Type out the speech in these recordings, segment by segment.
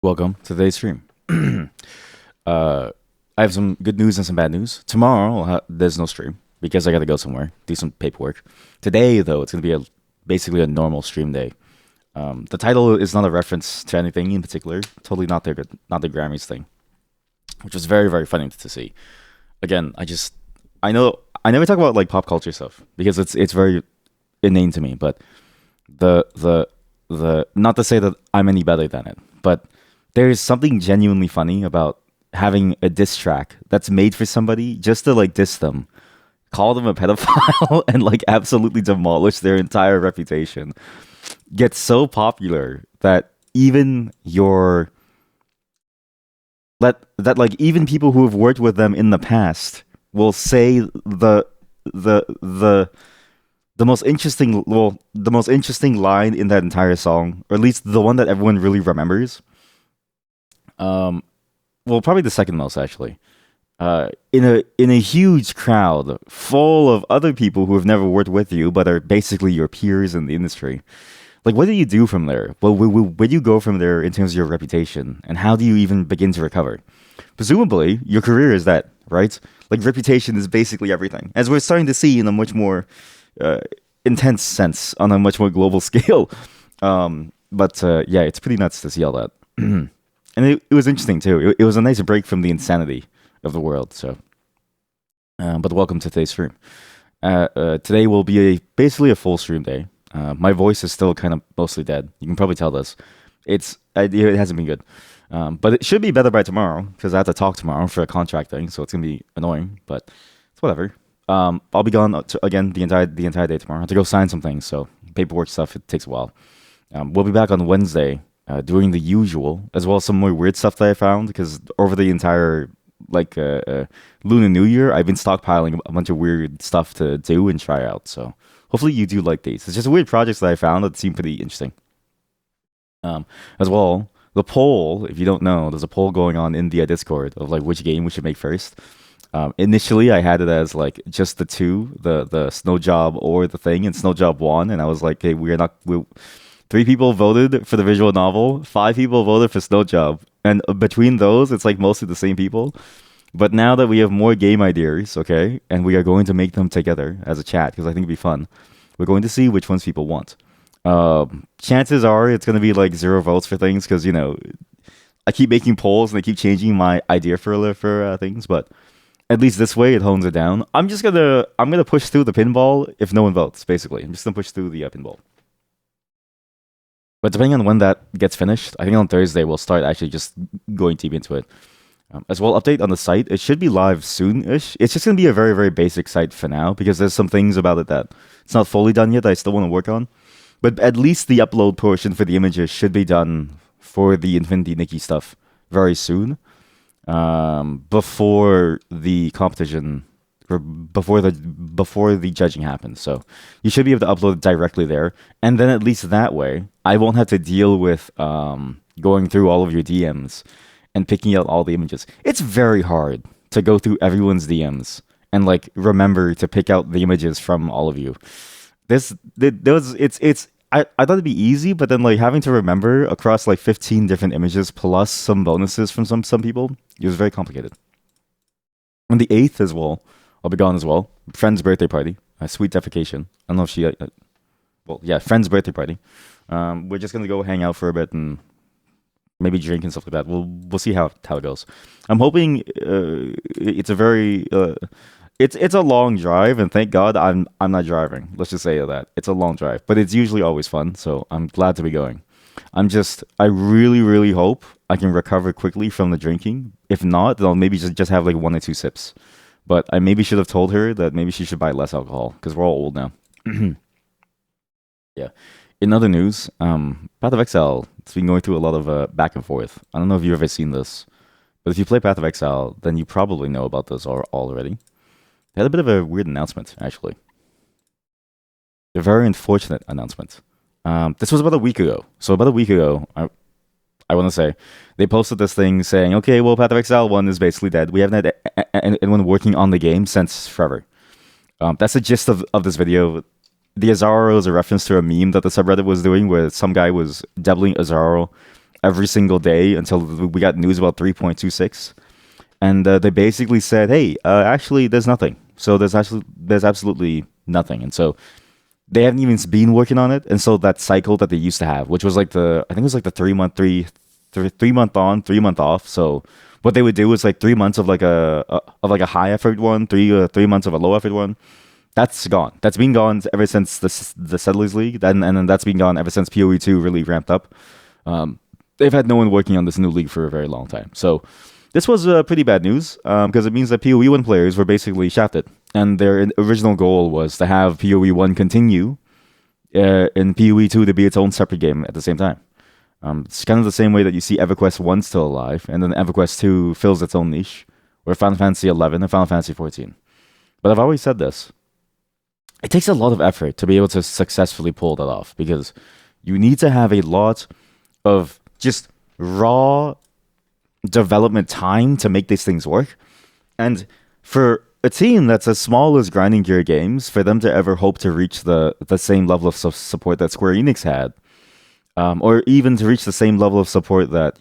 Welcome to today's stream. uh, I have some good news and some bad news. Tomorrow, there's no stream because I got to go somewhere, do some paperwork. Today, though, it's going to be basically a normal stream day. The title is not a reference to anything in particular. Totally not the Grammys thing, which was very, very funny to see. Again, I know I never talk about like pop culture stuff because it's very inane to me. But the not to say that I'm any better than it, but there is something genuinely funny about having a diss track that's made for somebody just to like diss them, call them a pedophile, and like absolutely demolish their entire reputation. Gets so popular that even your that like even people who have worked with them in the past will say the the most interesting line in that entire song, or at least the one that everyone really remembers. Um, well, probably the second most actually. In a huge crowd full of other people who have never worked with you but are basically your peers in the industry. Like, what do you do from there? Well, where do you go from there in terms of your reputation, and how do you even begin to recover? Presumably, your career is that, right? Like, reputation is basically everything, as we're starting to see in a much more uh, intense sense on a much more global scale. But yeah, it's pretty nuts to see all that. And it was interesting too. It was a nice break from the insanity of the world. So, but welcome to today's stream. Today will be basically a full stream day. My voice is still kind of mostly dead. You can probably tell this. It hasn't been good, but it should be better by tomorrow because I have to talk tomorrow for a contract thing. So it's gonna be annoying, but it's whatever. I'll be gone again the entire day tomorrow. I have to go sign some things. So paperwork stuff, it takes a while. We'll be back on Wednesday doing the usual, as well as some more weird stuff that I found, because over the entire Lunar New Year, I've been stockpiling a bunch of weird stuff to do and try out. So hopefully you do like these. It's just weird projects that I found that seem pretty interesting. As well, the poll, if you don't know, there's a poll going on in the Discord of like which game we should make first. Initially, I had it as like just the two, the Snow Job or the thing, and Snow Job won, and I was like, hey, three people voted for the visual novel, five people voted for Snow Job, and between those, it's like mostly the same people. But now that we have more game ideas, okay, and we are going to make them together as a chat because I think it'd be fun. We're going to see which ones people want. Chances are it's going to be like 0 votes for things because I keep making polls and I keep changing my idea for things, but at least this way it hones it down. I'm gonna push through the pinball if no one votes. Basically, I'm just gonna push through the pinball. But depending on when that gets finished, I think on Thursday we'll start actually just going deep into it. As well, update on the site. It should be live soon-ish. It's just going to be a very, very basic site for now because there's some things about it that it's not fully done yet that I still want to work on. But at least the upload portion for the images should be done for the Infinity Nikki stuff very soon, before the competition, or before the judging happens. So you should be able to upload it directly there, and then at least that way I won't have to deal with going through all of your DMs and picking out all the images. It's very hard to go through everyone's DMs and like remember to pick out the images from all of you. I thought it'd be easy, but then like having to remember across like 15 different images plus some bonuses from some people, it was very complicated. On the 8th as well, I'll be gone as well. Friend's birthday party, a sweet defecation. I don't know if she, well, yeah, friend's birthday party. We're just gonna go hang out for a bit and maybe drink and stuff like that. We'll see how it goes. I'm hoping it's a very it's a long drive, and thank God I'm not driving. Let's just say that it's a long drive, but it's usually always fun. So I'm glad to be going. I really really hope I can recover quickly from the drinking. If not, then I'll maybe just have like 1 or 2 sips. But I maybe should have told her that maybe she should buy less alcohol because we're all old now. Yeah. In other news, Path of Exile, it's been going through a lot of back and forth. I don't know if you've ever seen this, but if you play Path of Exile, then you probably know about this already. They had a bit of a weird announcement, actually. A very unfortunate announcement. This was about a week ago. So about a week ago, I want to say, they posted this thing saying, okay, well, Path of Exile 1 is basically dead. We haven't had anyone working on the game since forever. That's the gist of this video. The Azaro is a reference to a meme that the subreddit was doing where some guy was doubling Azaro every single day until we got news about 3.26, and they basically said, "Hey, actually, there's nothing." So there's absolutely nothing, and so they haven't even been working on it. And so that cycle that they used to have, which was like I think it was like the 3 month 3 month on, 3 month off. So what they would do is like 3 months of like a high effort one, 3 months of a low effort one. That's gone. That's been gone ever since the Settlers League. And then that's been gone ever since PoE 2 really ramped up. They've had no one working on this new league for a very long time. So this was pretty bad news because it means that PoE 1 players were basically shafted. And their original goal was to have PoE 1 continue and PoE 2 to be its own separate game at the same time. It's kind of the same way that you see EverQuest 1 still alive, and then EverQuest 2 fills its own niche, or Final Fantasy 11 and Final Fantasy 14. But I've always said this. It takes a lot of effort to be able to successfully pull that off, because you need to have a lot of just raw development time to make these things work. And for a team that's as small as Grinding Gear Games, for them to ever hope to reach the same level of support that Square Enix had, or even to reach the same level of support that,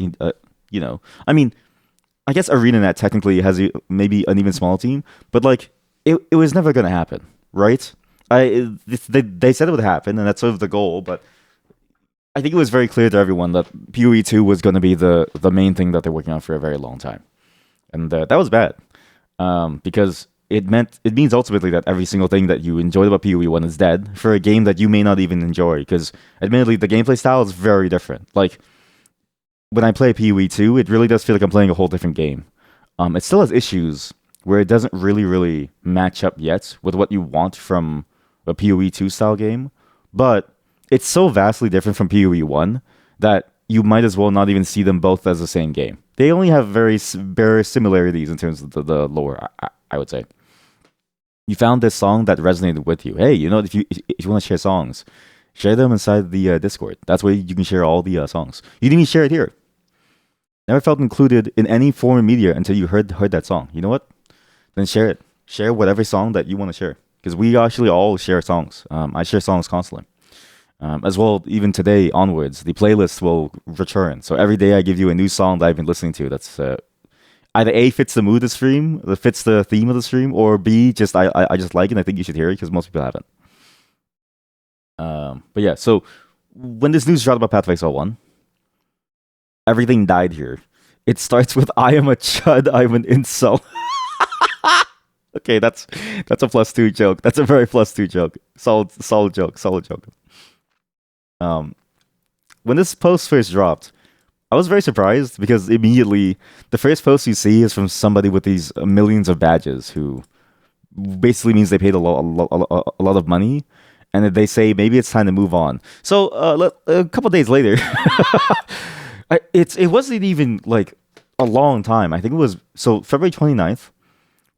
I mean, I guess ArenaNet technically has maybe an even smaller team, but like, it was never going to happen, right? They said it would happen, and that's sort of the goal, but I think it was very clear to everyone that PoE 2 was going to be the main thing that they're working on for a very long time. And that was bad, because it means ultimately that every single thing that you enjoyed about PoE 1 is dead for a game that you may not even enjoy, because admittedly the gameplay style is very different. Like, when I play PoE 2, it really does feel like I'm playing a whole different game. It still has issues where it doesn't really match up yet with what you want from a PoE 2 style game, but it's so vastly different from PoE 1 that you might as well not even see them both as the same game. They only have very similarities in terms of the lore, I would say. You found this song that resonated with you. Hey, if you want to share songs, share them inside the Discord. That's where you can share all the songs. You didn't even share it here. Never felt included in any form of media until you heard that song. You know what? Then share it. Share whatever song that you want to share, because we actually all share songs. I share songs constantly. As well, even today onwards, the playlist will return. So every day I give you a new song that I've been listening to that's either A, fits the mood of the stream, that fits the theme of the stream, or B, just I just like it and I think you should hear it, because most people haven't. But yeah, so when this news dropped about Path of Exile 1, everything died here. It starts with, "I am a chud, I'm an incel." Okay, that's a +2 joke. That's a very +2 joke. Solid joke. When this post first dropped, I was very surprised, because immediately the first post you see is from somebody with these millions of badges, who basically means they paid a lot of money, and they say maybe it's time to move on. So a couple days later, it wasn't even like a long time. I think it was February 29th.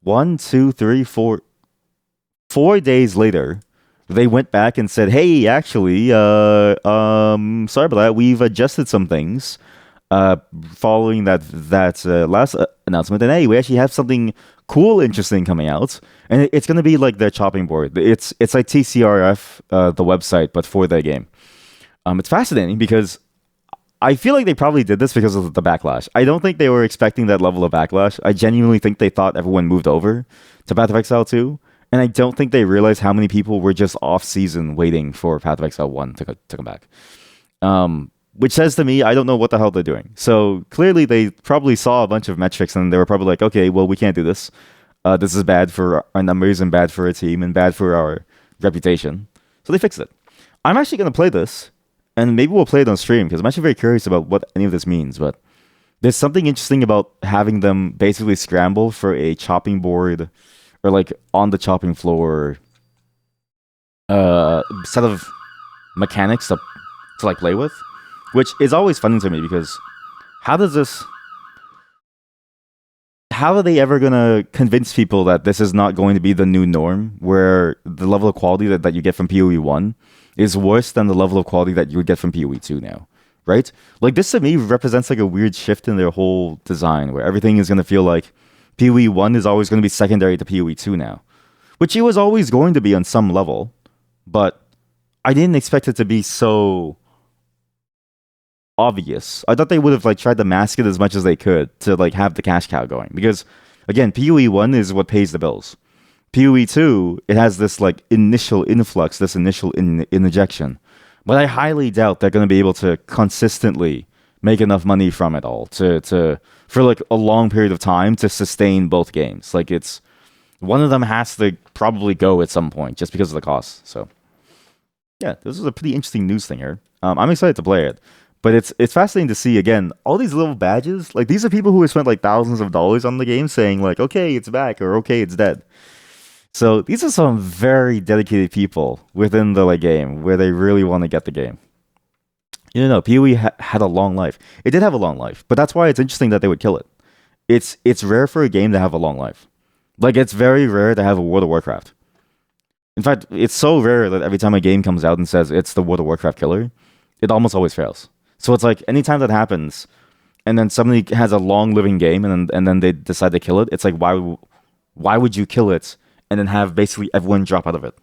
1, 2, 3, 4. 4 days later, they went back and said, "Hey, actually, sorry about that. We've adjusted some things following that last announcement, and hey, we actually have something cool, interesting coming out, and it's gonna be like their chopping board. It's like TCRF, the website, but for their game. It's fascinating because I feel like they probably did this because of the backlash. I don't think they were expecting that level of backlash. I genuinely think they thought everyone moved over to Path of Exile 2. And I don't think they realized how many people were just off-season waiting for Path of Exile 1 to come back. Which says to me, I don't know what the hell they're doing. So clearly they probably saw a bunch of metrics and they were probably like, okay, well, we can't do this. This is bad for our numbers and bad for our team and bad for our reputation. So they fixed it. I'm actually going to play this. And maybe we'll play it on stream, because I'm actually very curious about what any of this means. But there's something interesting about having them basically scramble for a chopping board, or like on the chopping floor set of mechanics to like play with, which is always funny to me, because how are they ever gonna convince people that this is not going to be the new norm, where the level of quality that you get from PoE 1 is worse than the level of quality that you would get from PoE 2 now, right? Like, this to me represents like a weird shift in their whole design, where everything is going to feel like PoE 1 is always going to be secondary to PoE 2 now, which it was always going to be on some level, but I didn't expect it to be so obvious. I thought they would have like tried to mask it as much as they could to like have the cash cow going because again, PoE 1 is what pays the bills. PoE 2, it has this like initial influx, this initial injection. But I highly doubt they're going to be able to consistently make enough money from it all to for like a long period of time to sustain both games. Like it's one of them has to probably go at some point just because of the cost. So yeah, this is a pretty interesting news thing here. I'm excited to play it, but it's fascinating to see again all these little badges. Like these are people who have spent like thousands of dollars on the game, saying like, "Okay, it's back," or "Okay, it's dead." So these are some very dedicated people within the like game where they really want to get the game. You know, PoE had a long life. It did have a long life, but that's why it's interesting that they would kill it. It's rare for a game to have a long life. Like it's very rare to have a World of Warcraft. In fact, it's so rare that every time a game comes out and says it's the World of Warcraft killer, it almost always fails. So it's like anytime that happens, and then somebody has a long living game, and then they decide to kill it, it's like why would you kill it and then have basically everyone drop out of it?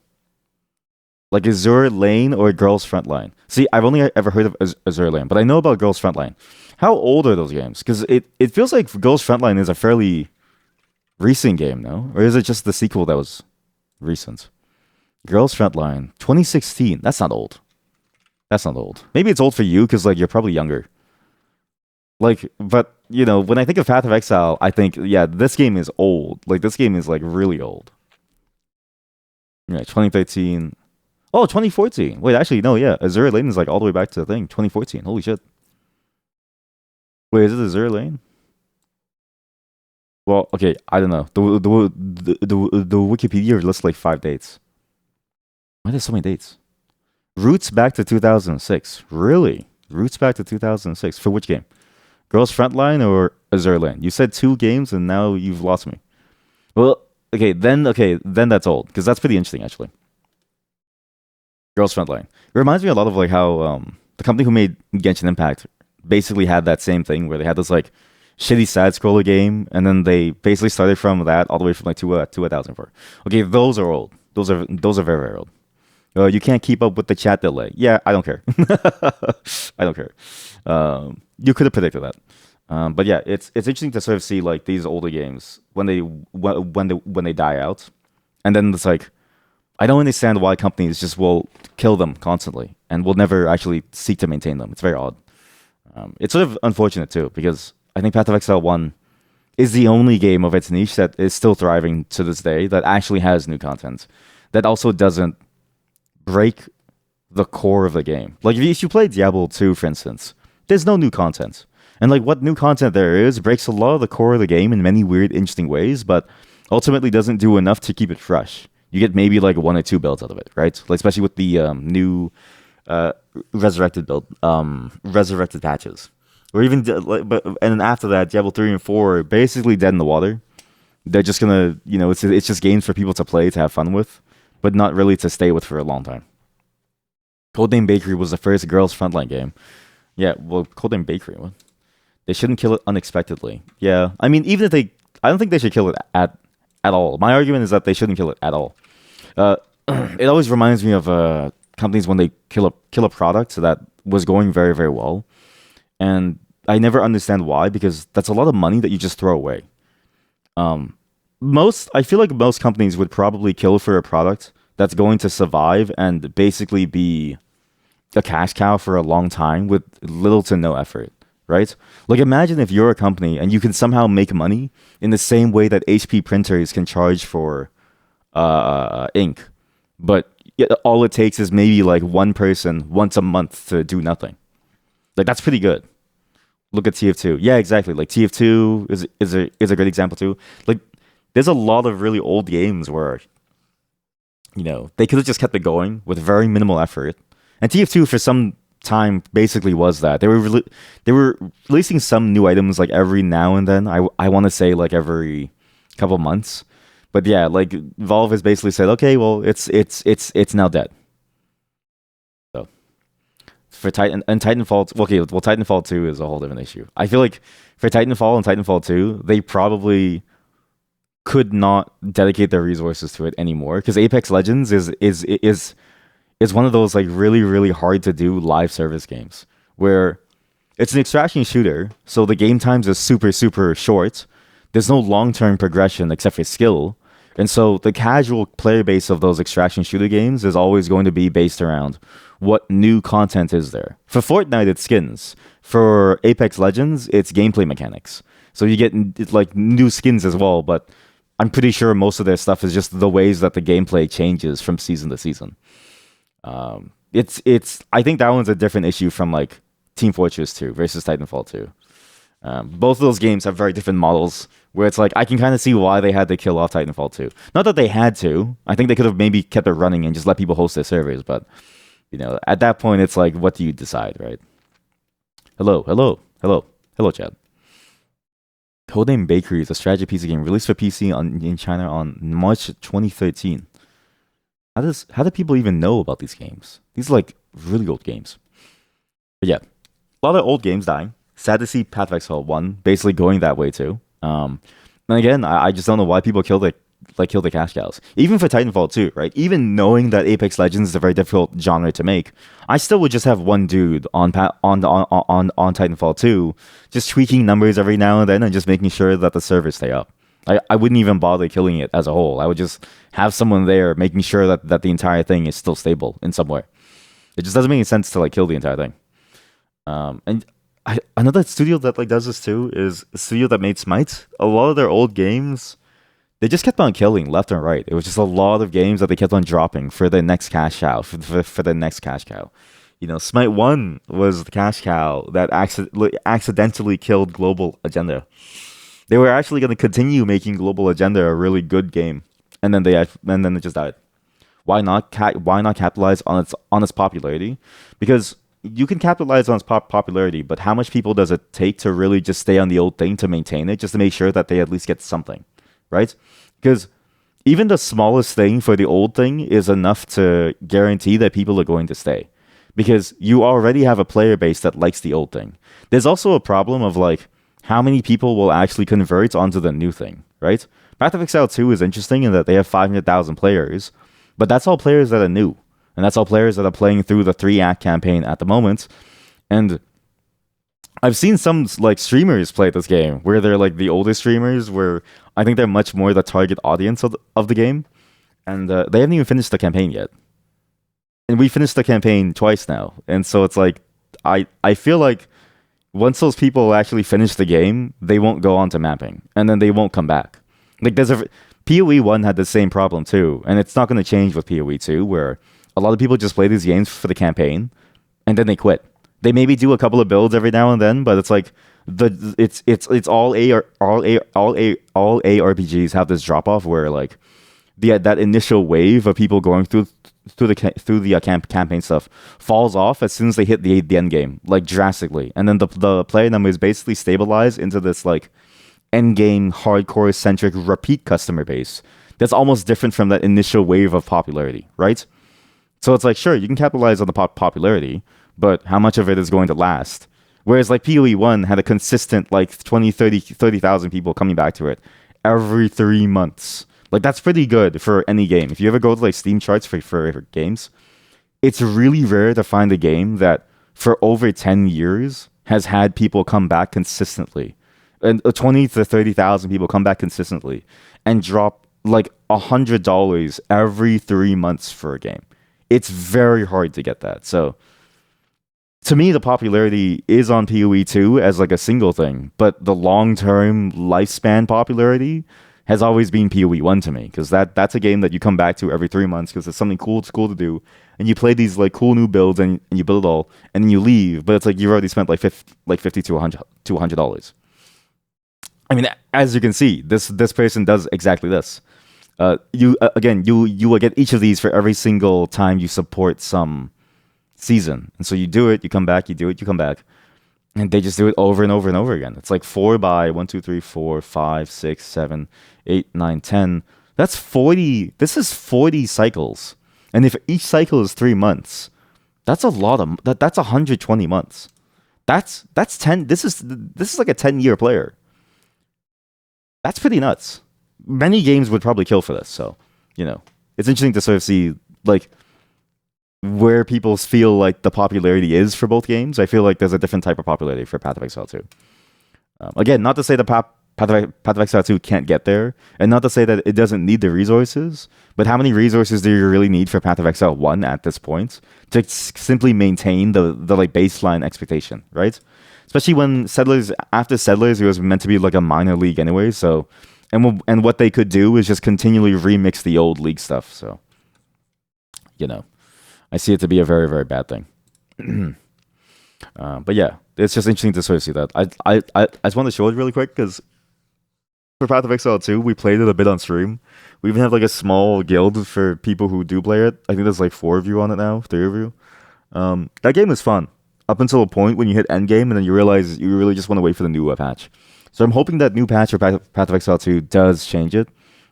Like Azure Lane or Girls Frontline. See, I've only ever heard of Azure Lane, but I know about Girls Frontline. How old are those games? Because it feels like Girls Frontline is a fairly recent game, no? Or is it just the sequel that was recent? Girls Frontline, 2016. That's not old. That's not old. Maybe it's old for you because like you're probably younger. Like, but you know, when I think of Path of Exile, I think, yeah, this game is old. Like this game is like really old. Yeah, 2013. Oh, 2014. Wait, actually, no, yeah. Azure Lane is like all the way back to the thing. 2014. Holy shit. Wait, is it Azure Lane? Well, okay, I don't know. The Wikipedia lists like 5 dates. Why there's so many dates? Roots back to 2006. Really? Roots back to 2006. For which game? Girls Frontline or Azure Lane? You said 2 games and now you've lost me. Well, okay, then that's old because that's pretty interesting actually. Girls Frontline. It reminds me a lot of like how the company who made Genshin Impact basically had that same thing where they had this like shitty side scroller game, and then they basically started from that all the way from like 2004. Okay, those are old. Those are very very old. You can't keep up with the chat delay. Yeah, I don't care. I don't care. You could have predicted that. But yeah, it's interesting to sort of see like these older games when they die out, and then it's like I don't understand why companies just will kill them constantly and will never actually seek to maintain them. It's very odd. It's sort of unfortunate too because I think Path of Exile 1 is the only game of its niche that is still thriving to this day that actually has new content that also doesn't break the core of the game. Like if you play Diablo 2, for instance, there's no new content. And like what new content there is breaks a lot of the core of the game in many weird, interesting ways, but ultimately doesn't do enough to keep it fresh. You get maybe like 1 or 2 builds out of it, right? Like especially with the new resurrected patches, or even and then after that, Diablo 3 and 4 are basically dead in the water. They're just gonna, it's just games for people to play to have fun with, but not really to stay with for a long time. Codename Bakery was the first Girls Frontline game. Yeah, well, Codename Bakery, what? They shouldn't kill it unexpectedly. Yeah, I mean, even if I don't think they should kill it at all. My argument is that they shouldn't kill it at all. It always reminds me of companies when they kill a product that was going very very well, and I never understand why, because that's a lot of money that you just throw away. I feel like most companies would probably kill for a product that's going to survive and basically be a cash cow for a long time with little to no effort, right? Like imagine if you're a company and you can somehow make money in the same way that HP printers can charge for ink, but all it takes is maybe like one person once a month to do nothing. Like that's pretty good. Look at TF2. Yeah, exactly. Like TF2 is a great example too. Like there's a lot of really old games where they could have just kept it going with very minimal effort. And TF2 for some time basically was that. They were releasing some new items like every now and then. I want to say like every couple months. But yeah, like Valve has basically said, okay, well, it's now dead. So for Titanfall, okay, well, Titanfall 2 is a whole different issue. I feel like for Titanfall and Titanfall 2, they probably could not dedicate their resources to it anymore, because Apex Legends is one of those like really really hard to do live service games where It's an extraction shooter, so the game times are super, super short. There's no long term progression except for skill. And so the casual player base of those extraction shooter games is always going to be based around what new content is there. For Fortnite, it's skins. For Apex Legends, it's gameplay mechanics. So you get like new skins as well, but I'm pretty sure most of their stuff is just the ways that the gameplay changes from season to season. It's I think that one's a different issue from like Team Fortress 2 versus Titanfall 2. Both of those games have very different models where it's like I can kind of see why they had to kill off Titanfall 2. Not that they had to. I think they could have maybe kept it running and just let people host their servers, but at that point it's like what do you decide, right? Hello, Chad. Codename Bakery is a strategy PC game released for PC in China on March 2013. How do people even know about these games? These are like really old games. But yeah, a lot of old games dying. Sad to see Path of Exile 1 basically going that way too. And again, I just don't know why people kill the cash cows. Even for Titanfall 2, right? Even knowing that Apex Legends is a very difficult genre to make, I still would just have one dude on Titanfall 2, just tweaking numbers every now and then and just making sure that the servers stay up. I wouldn't even bother killing it as a whole. I would just have someone there making sure that the entire thing is still stable in some way. It just doesn't make any sense to like kill the entire thing. And another studio that like does this too is a studio that made Smite. A lot of their old games, they just kept on killing left and right. It was just a lot of games that they kept on dropping for the next cash cow, for the next cash cow. Smite 1 was the cash cow that accidentally killed Global Agenda. They were actually going to continue making Global Agenda a really good game, and then it just died. Why not capitalize on its popularity? Because you can capitalize on its popularity, but how much people does it take to really just stay on the old thing to maintain it, just to make sure that they at least get something, right? Because even the smallest thing for the old thing is enough to guarantee that people are going to stay. Because you already have a player base that likes the old thing. There's also a problem of like how many people will actually convert onto the new thing, right? Path of Exile 2 is interesting in that they have 500,000 players, but that's all players that are new. And that's all players that are playing through the 3-act campaign at the moment. And I've seen some like streamers play this game where they're like the older streamers where I think they're much more the target audience of the game. And they haven't even finished the campaign yet. And we finished the campaign twice now. And so it's like, I feel like once those people actually finish the game, they won't go on to mapping. And then they won't come back. Like PoE 1 had the same problem too. And it's not going to change with PoE 2 where a lot of people just play these games for the campaign and then they quit. They maybe do a couple of builds every now and then, but it's like it's all ARPGs have this drop off where like that initial wave of people going through the campaign stuff falls off as soon as they hit the end game, like drastically, and then the player numbers basically stabilize into this like end game hardcore centric repeat customer base that's almost different from that initial wave of popularity, right? So it's like, sure, you can capitalize on the popularity, but how much of it is going to last? Whereas like PoE 1 had a consistent like 20, 30,000 people coming back to it every 3 months. Like that's pretty good for any game. If you ever go to like Steam charts for games, it's really rare to find a game that for over 10 years has had people come back consistently. And 20 to 30,000 people come back consistently and drop like $100 every 3 months for a game. It's very hard to get that. So to me, the popularity is on PoE 2 as like a single thing, but the long-term lifespan popularity has always been PoE 1 to me, because that's a game that you come back to every 3 months because it's something cool to do, and you play these like cool new builds and you build it all, and then you leave, but it's like you've already spent like 50 to $100. I mean, as you can see, this person does exactly this. You will get each of these for every single time you support some season, and so you do it, you come back, you do it, you come back, and they just do it over and over and over again. It's like 4 by 1, 2, 3, 4, 5, 6, 7, 8, 9, 10. That's 40. This is 40 cycles, and if each cycle is 3 months, that's a lot of that's 120 months. That's 10. This is like a 10-year player. That's pretty nuts. Many games would probably kill for this. So, it's interesting to sort of see, like, where people feel like the popularity is for both games. I feel like there's a different type of popularity for Path of Exile 2. Again, not to say the Path of Exile 2 can't get there, and not to say that it doesn't need the resources, but how many resources do you really need for Path of Exile 1 at this point to simply maintain the like baseline expectation, right? Especially when after Settlers, it was meant to be like a minor league anyway, so and what they could do is just continually remix the old league stuff. So, you know, I see it to be a very, very bad thing. But yeah, it's just interesting to sort of see that. I just want to show it really quick because for Path of Exile 2, we played it a bit on stream. We even have like a small guild for people who do play it. I think there's like 4 of you on it now, 3 of you. That game is fun up until a point when you hit endgame and then you realize you really just want to wait for the new patch. So I'm hoping that new patch for Path of Exile 2 does change it.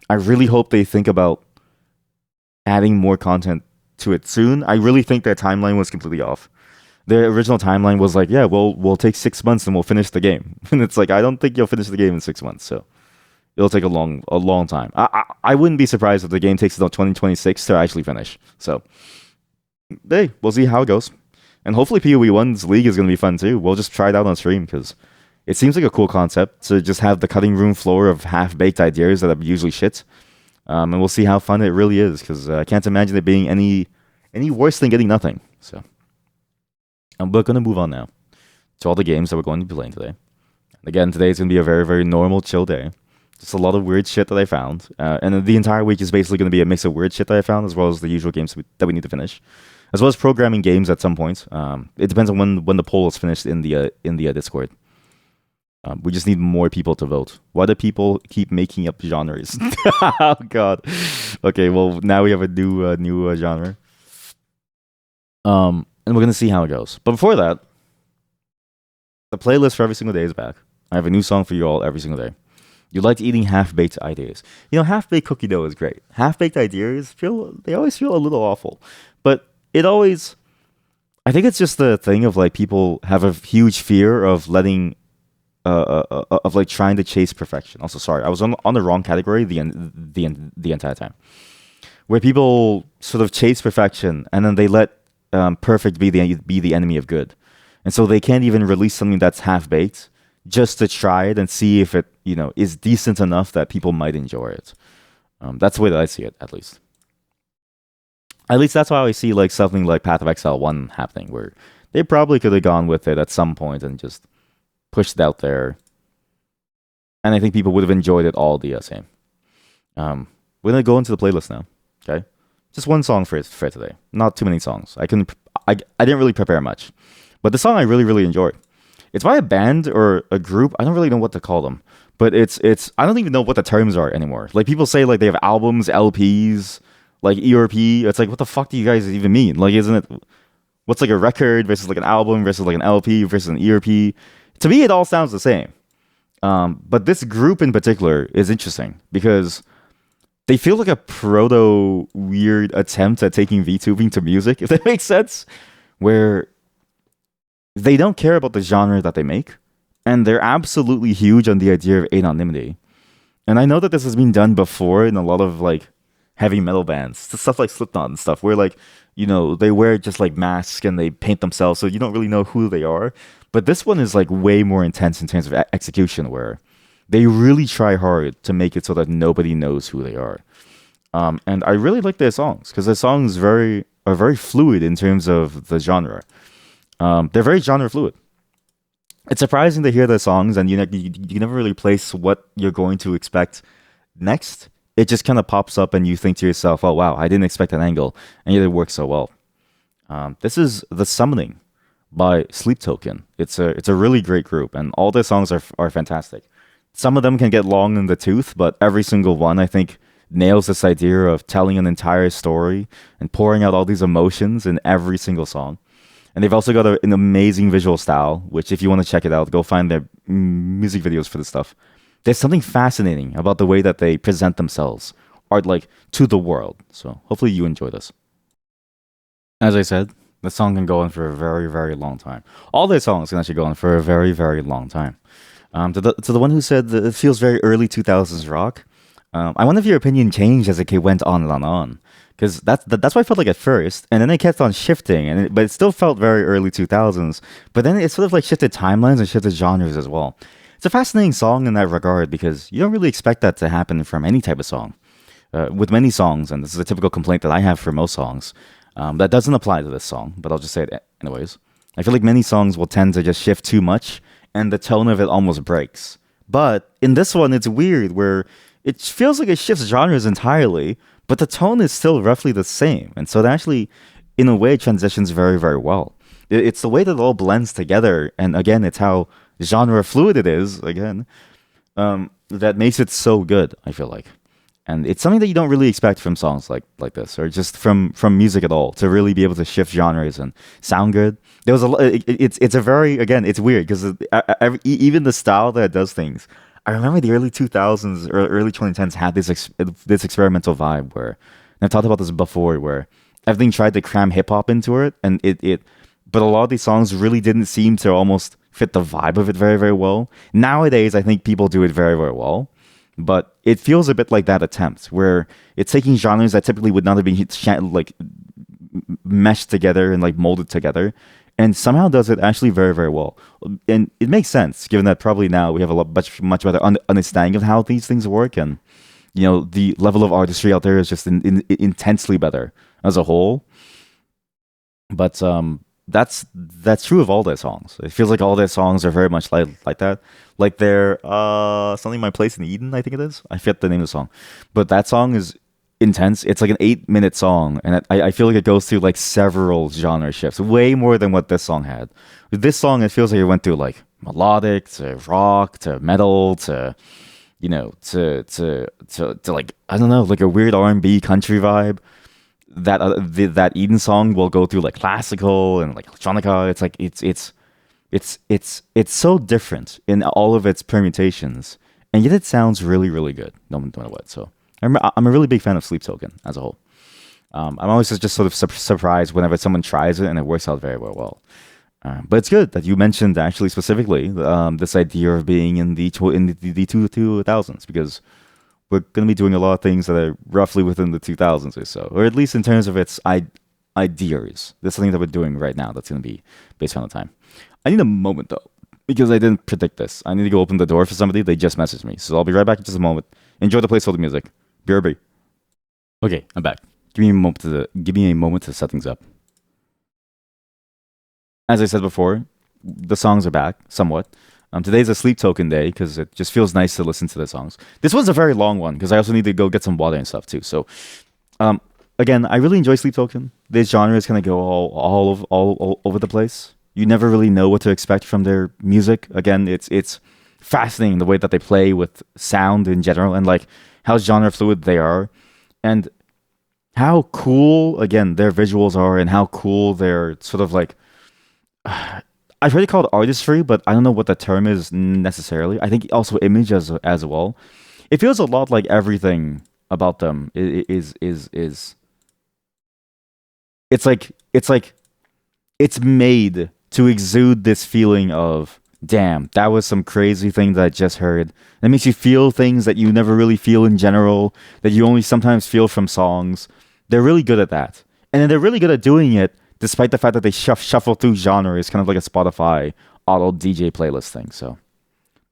I really hope they think about adding more content to it soon. I really think their timeline was completely off. Their original timeline was like, yeah, we'll take 6 months and we'll finish the game. And it's like, I don't think you'll finish the game in 6 months. So it'll take a long time. I wouldn't be surprised if the game takes until 2026 to actually finish. So, hey, we'll see how it goes. And hopefully PoE1's League is going to be fun too. We'll just try it out on stream because it seems like a cool concept to just have the cutting room floor of half-baked ideas that are usually shit. And we'll see how fun it really is because I can't imagine it being any worse than getting nothing. So, and we're going to move on now to all the games that we're going to be playing today. Again, today is going to be a very, very normal, chill day. Just a lot of weird shit that I found. And the entire week is basically going to be a mix of weird shit that I found, as well as the usual games that we need to finish, as well as programming games at some point. It depends on when the poll is finished in the Discord. We just need more people to vote. Why do people keep making up genres? Oh God. Okay, well now we have a new genre. And we're gonna see how it goes. But before that, the playlist for every single day is back. I have a new song for you all every single day. You liked eating half-baked ideas. You know, half-baked cookie dough is great. Half-baked ideas always feel a little awful. But I think it's just the thing of like people have a huge fear of letting of like trying to chase perfection. Also, sorry, I was on the wrong category the entire time. Where people sort of chase perfection and then they let perfect be the enemy of good. And so they can't even release something that's half-baked just to try it and see if it, is decent enough that people might enjoy it. That's the way that I see it, at least. At least that's how I see like something like Path of Exile 1 happening, where they probably could have gone with it at some point and just pushed it out there. And I think people would have enjoyed it all the same. We're going to go into the playlist now, okay? Just one song for today. Not too many songs. I didn't really prepare much. But the song I really, really enjoyed. It's by a band or a group. I don't really know what to call them. But it's I don't even know what the terms are anymore. Like people say like they have albums, LPs, like ERP. It's like, what the fuck do you guys even mean? Like, isn't it, what's like a record versus like an album versus like an LP versus an ERP? To me, it all sounds the same. But this group in particular is interesting because they feel like a proto weird attempt at taking VTubing to music, if that makes sense, where they don't care about the genre that they make, and they're absolutely huge on the idea of anonymity. And I know that this has been done before in a lot of like heavy metal bands, stuff like Slipknot and stuff, where like, they wear just like masks and they paint themselves so you don't really know who they are. But this one is like way more intense in terms of execution, where they really try hard to make it so that nobody knows who they are. And I really like their songs because their songs are very fluid in terms of the genre. They're very genre fluid. It's surprising to hear their songs and you never really place what you're going to expect next. It just kind of pops up and you think to yourself, oh wow, I didn't expect that angle, and yet it works so well. This is The Summoning by Sleep Token. It's a really great group and all their songs are fantastic. Some of them can get long in the tooth, but every single one I think nails this idea of telling an entire story and pouring out all these emotions in every single song. And they've also got an amazing visual style, which if you want to check it out, go find their music videos for this stuff. There's something fascinating about the way that they present themselves, like to the world. So hopefully you enjoy this. As I said, the song can go on for a very, very long time. All their songs can actually go on for a very, very long time. To the one who said that it feels very early 2000s rock, I wonder if your opinion changed as it went on and on. Because that's what I felt like at first, and then it kept on shifting, but it still felt very early 2000s. But then it sort of like shifted timelines and shifted genres as well. It's a fascinating song in that regard because you don't really expect that to happen from any type of song. With many songs, and this is a typical complaint that I have for most songs, that doesn't apply to this song, but I'll just say it anyways. I feel like many songs will tend to just shift too much, and the tone of it almost breaks. But in this one, it's weird where it feels like it shifts genres entirely, but the tone is still roughly the same. And so it actually, in a way, transitions very, very well. It's the way that it all blends together. And again, it's how genre fluid it is, again, that makes it so good, I feel like. And it's something that you don't really expect from songs like this, or just from music at all, to really be able to shift genres and sound good. There was it's a very, again, it's weird because even the style that it does things. I remember the early 2000s or early 2010s had this experimental vibe where, and I've talked about this before, where everything tried to cram hip hop into it, and but a lot of these songs really didn't seem to almost fit the vibe of it very, very well. Nowadays, I think people do it very, very well, but it feels a bit like that attempt where it's taking genres that typically would not have been like meshed together and like molded together, and somehow does it actually very, very well. And it makes sense given that probably now we have a much better understanding of how these things work, and the level of artistry out there is just intensely better as a whole. But that's true of all their songs. It feels like all their songs are very much like that. Like their something My Place in Eden, I think it is. I forget the name of the song, but that song is intense. It's like an 8-minute song, and I feel like it goes through like several genre shifts, way more than what this song had. With this song, it feels like it went through like melodic to rock to metal to to like, I don't know, like a weird R&B country vibe. That Eden song will go through like classical and like electronica. It's like it's so different in all of its permutations, and yet it sounds really, really good no matter what. So I'm a really big fan of Sleep Token as a whole. I'm always just sort of surprised whenever someone tries it and it works out very, very well. But it's good that you mentioned actually specifically this idea of being in the 2000s, because we're going to be doing a lot of things that are roughly within the 2000s or so, or at least in terms of its ideas. There's something that we're doing right now that's going to be based on the time. I need a moment though, because I didn't predict this. I need to go open the door for somebody. They just messaged me, so I'll be right back in just a moment. Enjoy the placeholder music. BRB. Okay, I'm back. Give me a moment to set things up. As I said before, the songs are back somewhat. Today's a sleep token day because it just feels nice to listen to the songs. This one's a very long one because I also need to go get some water and stuff too. So, again, I really enjoy Sleep Token. This genre is gonna go all over the place. You never really know what to expect from their music. Again, it's fascinating the way that they play with sound in general, and like how genre fluid they are, and how cool again their visuals are, and how cool their sort of like I've heard it called artistry, but I don't know what the term is necessarily. I think also image as well. It feels a lot like everything about them is it's like it's made to exude this feeling of, damn, that was some crazy thing that I just heard. That makes you feel things that you never really feel in general, that you only sometimes feel from songs. They're really good at that. And then they're really good at doing it despite the fact that they shuffle through genres, kind of like a Spotify auto DJ playlist thing. So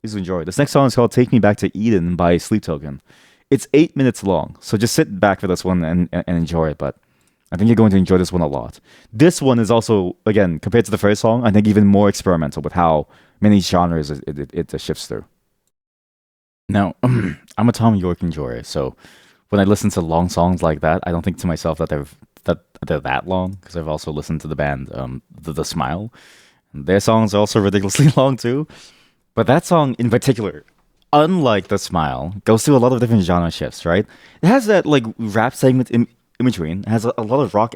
please enjoy. This next song is called Take Me Back to Eden by Sleep Token. It's 8 minutes long, so just sit back for this one and enjoy it. But I think you're going to enjoy this one a lot. This one is also, again, compared to the first song, I think even more experimental with how many genres it shifts through. Now, I'm a Tom York enjoyer, so when I listen to long songs like that, I don't think to myself that they're that long, because I've also listened to the band the Smile. Their songs are also ridiculously long too. But that song in particular, unlike The Smile, goes through a lot of different genre shifts, right? It has that like rap segment in between. It has a lot of rock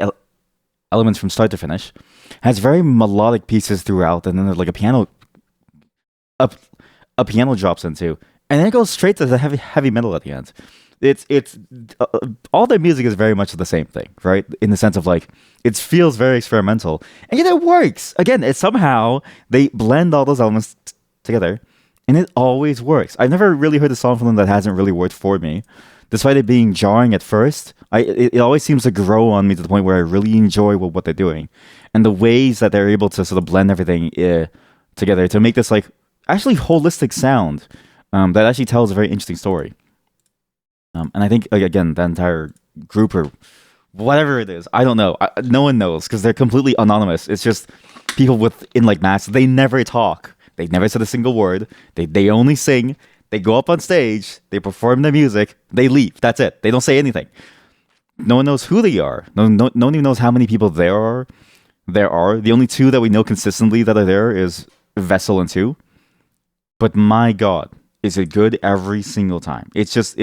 elements from start to finish. It has very melodic pieces throughout, and then there's like a piano drops into, and then it goes straight to the heavy metal at the end. It's all their music is very much the same thing, right? In the sense of like it feels very experimental, and yet it works. Again, it's somehow they blend all those elements together, and it always works. I've never really heard a song from them that hasn't really worked for me, despite it being jarring at first. It always seems to grow on me to the point where I really enjoy what they're doing, and the ways that they're able to sort of blend everything together to make this like actually holistic sound that actually tells a very interesting story. And I think like again, the entire group or whatever it is, I don't know. No one knows because they're completely anonymous. It's just people within like masks. They never talk. They never said a single word. They only sing. They go up on stage. They perform their music. They leave. That's it. They don't say anything. No one knows who they are. No one even knows how many people there are. There are the only two that we know consistently that are there is Vessel and Two. But my God, is it good every single time? It's just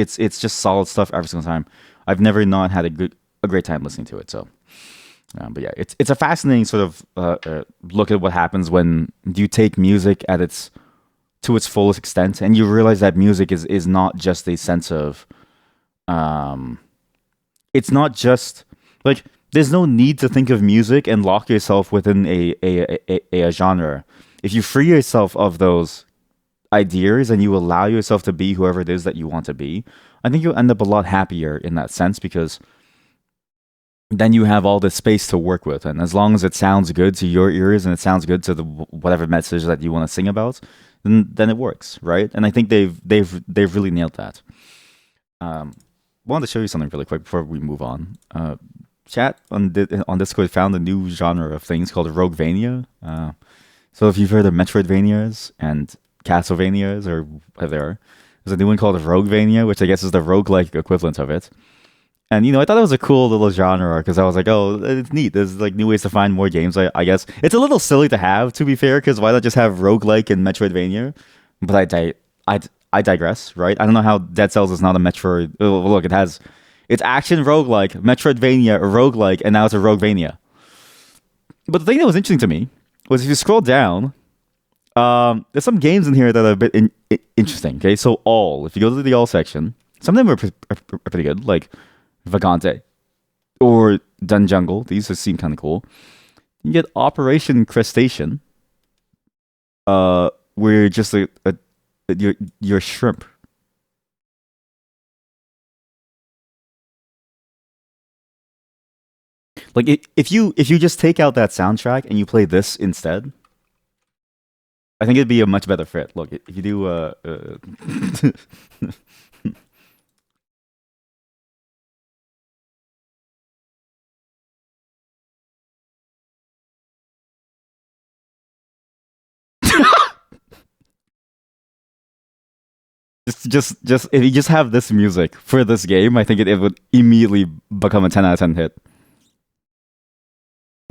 solid stuff every single time. I've never not had a great time listening to it. So, but yeah, it's a fascinating sort of look at what happens when you take music at its to its fullest extent, and you realize that music is not just a sense of um, it's not just like there's no need to think of music and lock yourself within a genre. If you free yourself of those ideas and you allow yourself to be whoever it is that you want to be, I think you'll end up a lot happier in that sense because then you have all this space to work with, and as long as it sounds good to your ears and it sounds good to the whatever message that you want to sing about, then it works, right? And I think they've really nailed that. I wanted to show you something really quick before we move on. Chat on Discord found a new genre of things called Roguevania. So if you've heard of Metroidvanias and Castlevanias or whatever, there's a new one called Roguevania, which I guess is the roguelike equivalent of it. And I thought it was a cool little genre because I was like, oh, it's neat. There's like new ways to find more games. I guess it's a little silly to have, to be fair, because why not just have roguelike and Metroidvania? But I digress, right? I don't know how Dead Cells is not a Metroid. Oh, look, it's action roguelike, Metroidvania, a roguelike, and now it's a Roguevania. But the thing that was interesting to me was if you scroll down, there's some games in here that are a bit interesting. Okay, so if you go to the all section, some of them are pretty good, like Vagante or Dun Jungle. These just seem kind of cool. You get Operation Crustacean, where you're just you're shrimp. Like if you just take out that soundtrack and you play this instead, I think it'd be a much better fit. Look, if you do just if you just have this music for this game, I think it would immediately become a 10 out of 10 hit.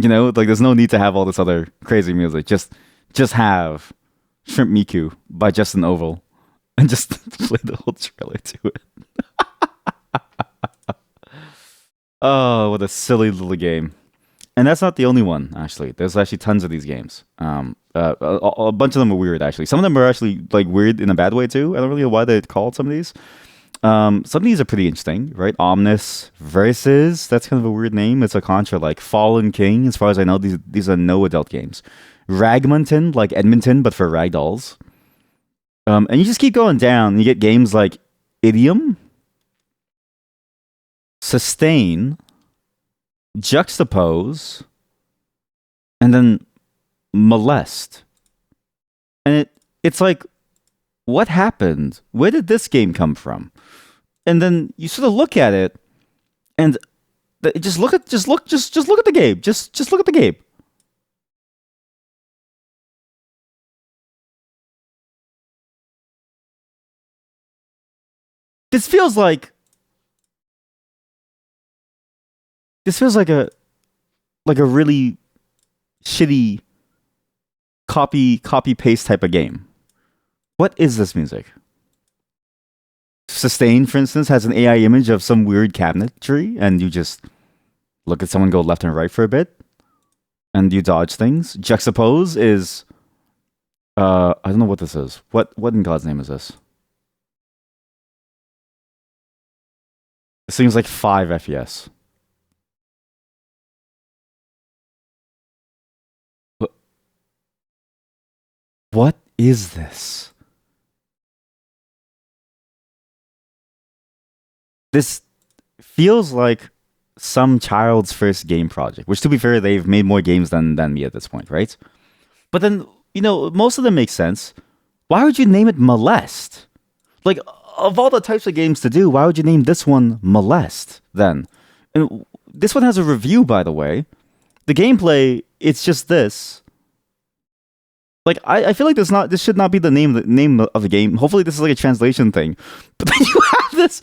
Like there's no need to have all this other crazy music. Just have Shrimp Miku by Justin Oval and just play the whole trailer to it. Oh, what a silly little game. And that's not the only one, actually. There's actually tons of these games. A bunch of them are weird, actually. Some of them are actually like weird in a bad way too. I don't really know why they called some of these. Some of these are pretty interesting, right? Omnis Versus, that's kind of a weird name. It's a Contra like Fallen King. As far as I know, these are no adult games. Ragmonton, like Edmonton, but for ragdolls. And you just keep going down. And you get games like Idiom, Sustain, Juxtapose, and then Molest. And it's like, what happened? Where did this game come from? And then you sort of look at it, and just look at the game. Just look at the game. This feels like a really shitty copy paste type of game. What is this music? Sustain, for instance, has an AI image of some weird cabinetry, and you just look at someone go left and right for a bit, and you dodge things. Juxtapose is, I don't know what this is. What in God's name is this? It seems like 5 FPS. What is this? This feels like some child's first game project, which to be fair, they've made more games than me at this point, right? But then, most of them make sense. Why would you name it Molest? Like, of all the types of games to do, why would you name this one Molest then? And this one has a review, by the way. The gameplay, it's just this. Like, I feel like this should not be the name of the game. Hopefully this is like a translation thing. But then you have this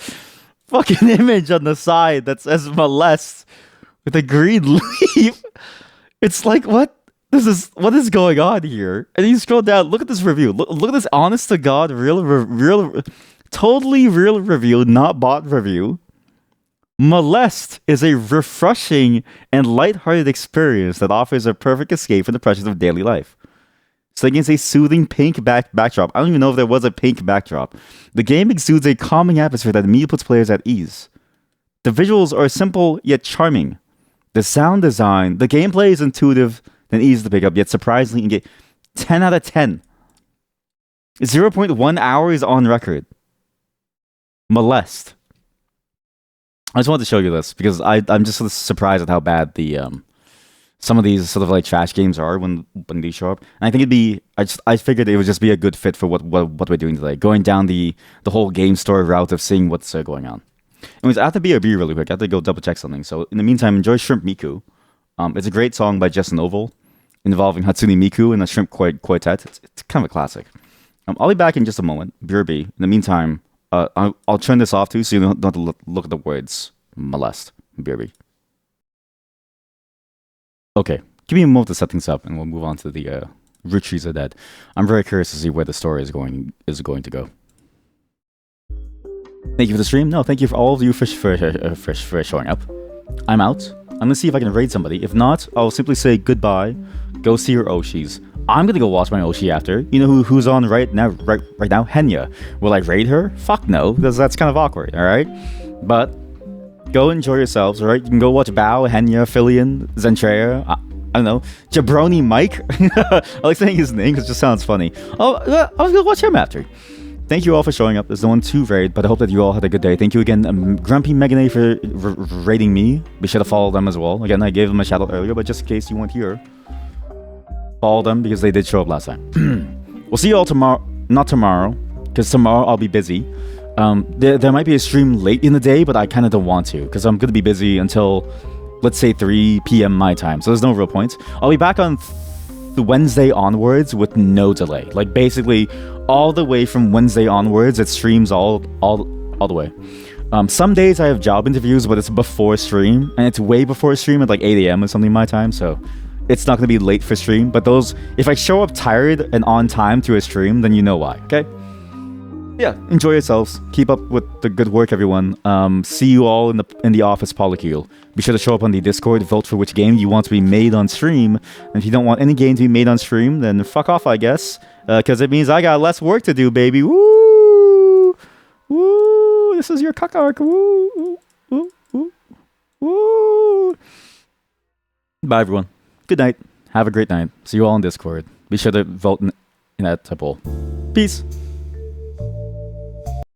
fucking image on the side that says Molest with a green leaf. It's like, what? What is going on here? And you scroll down, look at this review. Look at this honest to God, totally real review, not bot review. Molest is a refreshing and lighthearted experience that offers a perfect escape from the pressures of daily life. So against a soothing pink backdrop. I don't even know if there was a pink backdrop. The game exudes a calming atmosphere that immediately puts players at ease. The visuals are simple yet charming. The sound design, the gameplay is intuitive and easy to pick up, yet surprisingly engaging. 10 out of 10. 0.1 hours on record. Molest. I just wanted to show you this because I'm just sort of surprised at how bad the some of these sort of like trash games are when they show up. And I think I figured it would just be a good fit for what we're doing today, going down the whole game store route of seeing what's going on. Anyways, I have to be a B really quick. I have to go double check something. So in the meantime, enjoy Shrimp Miku. It's a great song by Justin Oval involving Hatsune Miku and a shrimp quartet. It's kind of a classic. I'll be back in just a moment. BRB. In the meantime, I'll turn this off too, so you don't have to look at the words molest. BRB. Okay, give me a moment to set things up, and we'll move on to the Root Trees Are Dead. I'm very curious to see where the story is going to go. Thank you for the stream. No, thank you for all of you for showing up. I'm out. I'm gonna see if I can raid somebody. If not, I'll simply say goodbye. Go see your Oshis. I'm gonna go watch my Oshi after. You know who's on right now? Right now, Henya. Will I raid her? Fuck no, because that's kind of awkward. All right, but go enjoy yourselves. All right, you can go watch Bao, Henya, Filian, Zentrea. I don't know, Jabroni Mike. I like saying his name because it just sounds funny. Oh, I was gonna watch him after. Thank you all for showing up. There's no one to raid, but I hope that you all had a good day. Thank you again, Grumpy Meganay, for raiding me. Be sure to follow them as well. Again, I gave them a shout out earlier, but just in case you weren't here, follow them because they did show up last time. We'll see you all tomorrow. Not tomorrow, because tomorrow I'll be busy. There might be a stream late in the day, but I kind of don't want to because I'm going to be busy until, let's say, 3 p.m. my time. So there's no real point. I'll be back on the Wednesday onwards with no delay. Like basically all the way from Wednesday onwards, it streams all the way. Some days I have job interviews, but it's before stream, and it's way before stream at like 8 a.m. or something my time, so it's not going to be late for stream. But those, if I show up tired and on time to a stream, then you know why, okay? Yeah, enjoy yourselves. Keep up with the good work, everyone. See you all in the office polycule. Be sure to show up on the Discord. Vote for which game you want to be made on stream. And if you don't want any game to be made on stream, then fuck off, I guess. Because it means I got less work to do, baby. Woo! Woo! This is your cuckark. Woo! Woo! Woo! Woo! Bye, everyone. Good night. Have a great night. See you all on Discord. Be sure to vote in that poll. Peace.